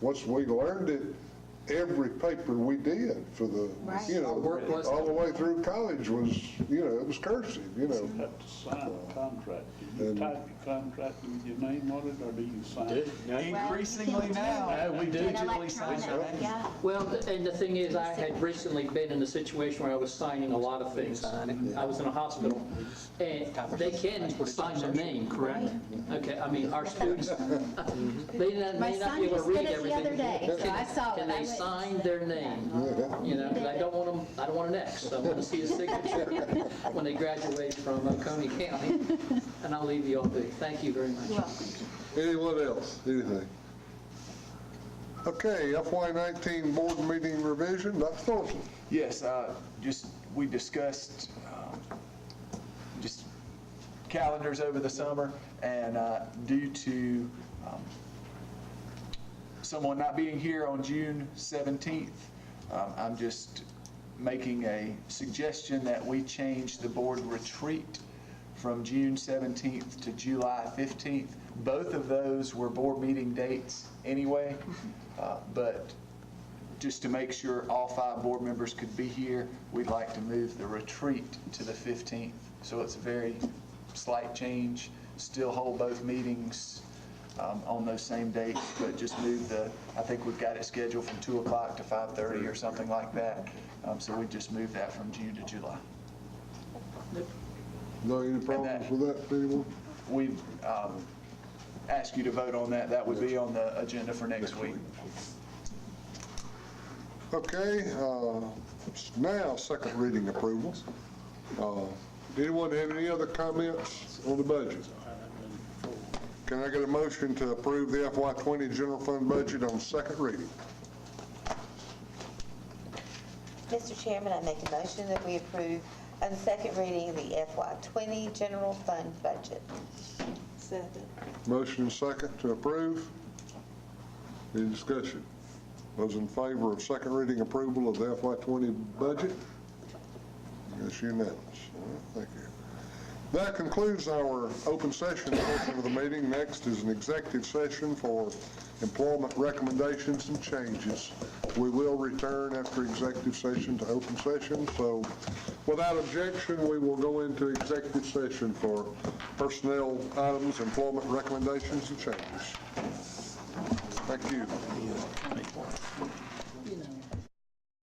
once we learned it, every paper we did for the, all the way through college was, it was cursive, You have to sign a contract. Do you type your contract with your name on it, or do you sign it? Increasingly now, we digitally sign it. Well, and the thing is, I had recently been in a situation where I was signing a lot of things. I was in a hospital, and they can sign their name, correct? Okay, I mean, our students, they may not be able to read everything. My son just did it the other day, so I saw it. Can they sign their name? 'Cause I don't want an X. I want to see a signature when they graduate from Coney County, and I'll leave you all be. Thank you very much. You're welcome. Anyone else, anything? Okay, FY19 board meeting revision, Dr. Thornton. Yes, we discussed just calendars over the summer, and due to someone not being here on June 17th, I'm just making a suggestion that we change the board retreat from June 17th to July 15th. Both of those were board meeting dates anyway, but just to make sure all 5 board members could be here, we'd like to move the retreat to the 15th. So it's a very slight change, still hold both meetings on those same dates, but just move I think we've got it scheduled from 2 o'clock to 5:30 or something like that. So we just move that from June to July. No, any problems with that, anyone? We ask you to vote on that. That would be on the agenda for next week. Okay, now second reading approval. Anyone have any other comments on the budget? Can I get a motion to approve the FY20 general fund budget on second reading? Mr. Chairman, I make a motion that we approve on second reading the FY20 general fund budget. Second. Motion and second to approve. Any discussion? Those in favor of second reading approval of the FY20 budget? It's unanimous. All right, thank you. That concludes our open session portion of the meeting. Next is an executive session for employment recommendations and changes. We will return after executive session to open session. So without objection, we will go into executive session for personnel items, employment recommendations and changes. Thank you.